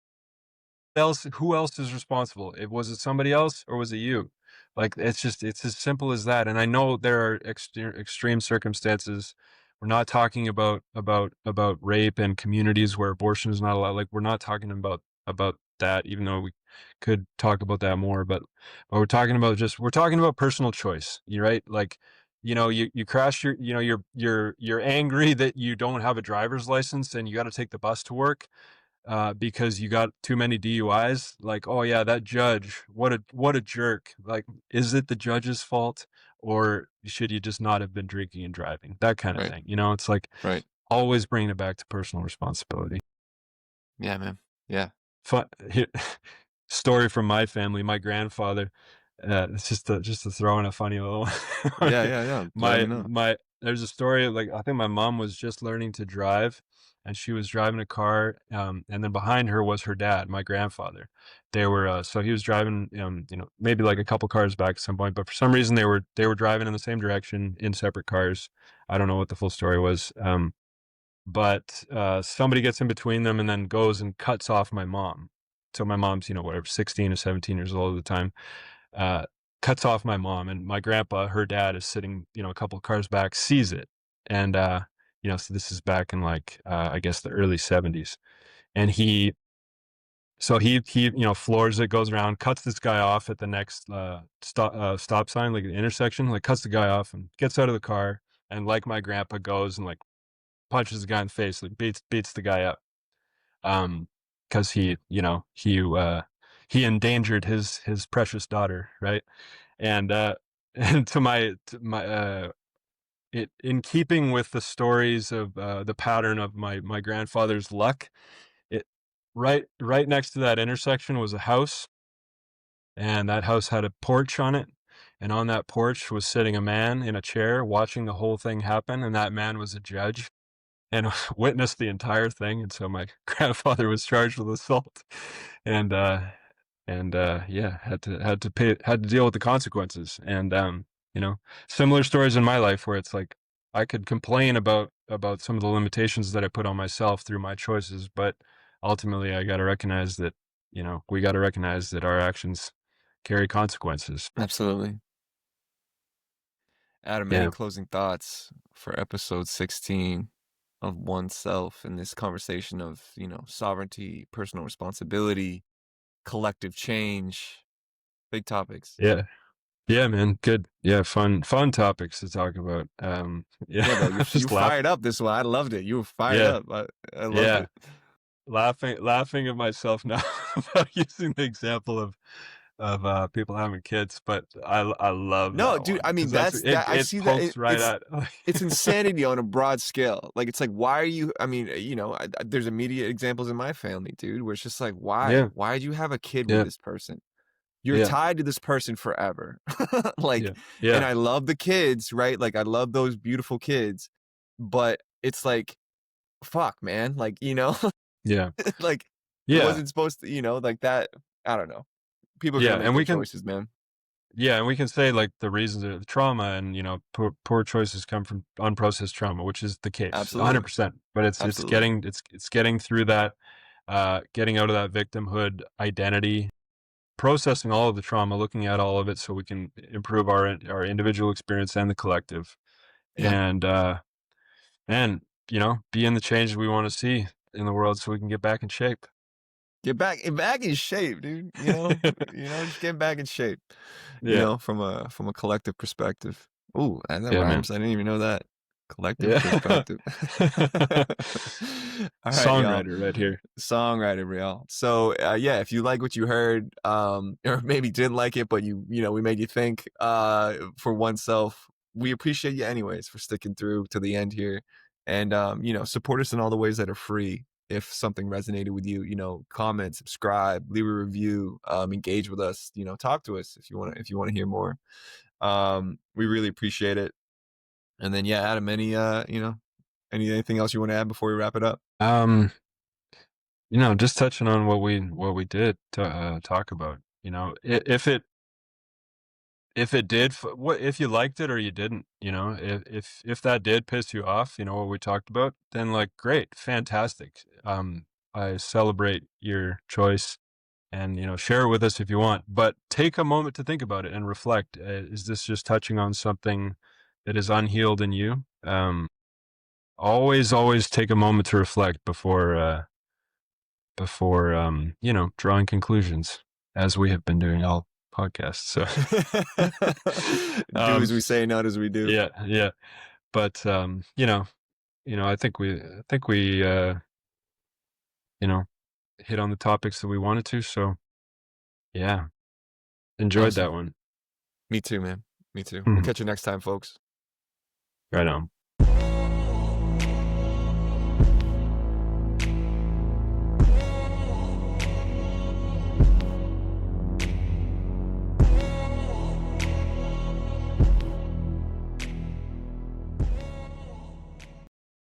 Speaker 2: Who else is responsible? Was it somebody else or was it you? Like it's as simple as that. And I know there are extreme circumstances. We're not talking about rape and communities where abortion is not allowed. Like we're not talking about that, even though we could talk about that more. But we're talking about personal choice. You right? Like you crash you're angry that you don't have a driver's license and you got to take the bus to work because you got too many DUIs. Like, oh yeah, that judge, what a jerk. Like, is it the judge's fault, or should you just not have been drinking and driving? That kind of
Speaker 1: right,
Speaker 2: thing. It's like
Speaker 1: right.
Speaker 2: always bringing it back to personal responsibility.
Speaker 1: Yeah, man. Yeah.
Speaker 2: Fun story from my family. My grandfather. It's just to throw in a funny little.
Speaker 1: Yeah, yeah, yeah. Let me know.
Speaker 2: There's a story like I think my mom was just learning to drive, and she was driving a car, and then behind her was her dad, my grandfather. They were so he was driving, maybe like a couple cars back at some point, but for some reason they were driving in the same direction in separate cars. I don't know what the full story was. but, somebody gets in between them and then goes and cuts off my mom. So my mom's, whatever, 16 or 17 years old at the time, uh, cuts off my mom, and my grandpa, her dad, is sitting, a couple of cars back, sees it. And, so this is back in like, I guess the early 70s. And he floors it, goes around, cuts this guy off at the next stop sign, like the intersection, like cuts the guy off and gets out of the car. And like my grandpa goes and like punches the guy in the face, like beats the guy up. Because he endangered his precious daughter, right? And and it in keeping with the stories of the pattern of my grandfather's luck, it right next to that intersection was a house, and that house had a porch on it, and on that porch was sitting a man in a chair watching the whole thing happen, and that man was a judge and witnessed the entire thing. And so my grandfather was charged with assault, and yeah, had to deal with the consequences. And you know, similar stories in my life where it's like I could complain about some of the limitations that I put on myself through my choices, but ultimately I got to recognize that, we got to recognize that our actions carry consequences.
Speaker 1: Absolutely. Adam, any
Speaker 2: Yeah.
Speaker 1: closing thoughts for episode 16 of Oneself in this conversation of, sovereignty, personal responsibility, collective change, big topics?
Speaker 2: Yeah. Yeah, man. Good. Yeah, fun topics to talk about.
Speaker 1: Yeah, bro,
Speaker 2: Yeah,
Speaker 1: you
Speaker 2: just laugh.
Speaker 1: fired up this one. I loved it. You were fired
Speaker 2: Yeah.
Speaker 1: up. I loved
Speaker 2: Yeah.
Speaker 1: it.
Speaker 2: Laughing at myself now about using the example of people having kids, but I love
Speaker 1: No,
Speaker 2: that
Speaker 1: dude,
Speaker 2: one
Speaker 1: I mean,
Speaker 2: because that's
Speaker 1: that's that I
Speaker 2: it
Speaker 1: see that
Speaker 2: pokes right at
Speaker 1: it's insanity on a broad scale. Like, it's like, why are you I mean, there's immediate examples in my family, dude, where it's just like, why?
Speaker 2: Yeah,
Speaker 1: Why'd you have a kid with
Speaker 2: yeah,
Speaker 1: this person? You're
Speaker 2: yeah,
Speaker 1: tied to this person forever. Like,
Speaker 2: yeah,
Speaker 1: and
Speaker 2: yeah,
Speaker 1: I love the kids, right? Like, I love those beautiful kids, but it's like, fuck, man, like,
Speaker 2: yeah,
Speaker 1: like, it
Speaker 2: yeah,
Speaker 1: wasn't supposed to, like that. I don't know. People are gonna
Speaker 2: yeah,
Speaker 1: make
Speaker 2: and
Speaker 1: their
Speaker 2: we can
Speaker 1: choices, man.
Speaker 2: yeah, and we can say like the reasons are the trauma, and poor choices come from unprocessed trauma, which is the case,
Speaker 1: Absolutely.
Speaker 2: 100%. But it's
Speaker 1: Absolutely.
Speaker 2: getting through that, getting out of that victimhood identity, processing all of the trauma, looking at all of it so we can improve our individual experience and the collective.
Speaker 1: Yeah.
Speaker 2: And be in the change we want to see in the world so we can get back in shape.
Speaker 1: Get back in shape, dude, just get back in shape,
Speaker 2: Yeah.
Speaker 1: from a collective perspective. Ooh, and that
Speaker 2: Yeah, man.
Speaker 1: rhymes, I didn't even know that. Collective
Speaker 2: Yeah.
Speaker 1: perspective. Alright, y'all.
Speaker 2: Songwriter right here.
Speaker 1: Songwriter, y'all. So, yeah, if you like what you heard, or maybe didn't like it, but we made you think, for oneself, we appreciate you anyways for sticking through to the end here. And, support us in all the ways that are free. If something resonated with you, comment, subscribe, leave a review, engage with us, talk to us if you wanna hear more. We really appreciate it. And then, yeah, Adam, anything else you wanna add before we wrap it up?
Speaker 2: Um, just touching on what we did to talk about, if it did, what if you liked it or you didn't, if that did piss you off, what we talked about, then like great, fantastic. I celebrate your choice, and share it with us if you want, but take a moment to think about it and reflect. Is this just touching on something that is unhealed in you? Always take a moment to reflect before drawing conclusions, as we have been doing all podcasts. So
Speaker 1: Do
Speaker 2: um
Speaker 1: as we say, not as we do.
Speaker 2: yeah, yeah, but I think we you know hit on the topics that we wanted to. So yeah, enjoyed that
Speaker 1: Awesome.
Speaker 2: one.
Speaker 1: Me too, man. Me too. We'll
Speaker 2: Mhm.
Speaker 1: catch you next time, folks.
Speaker 2: Right on.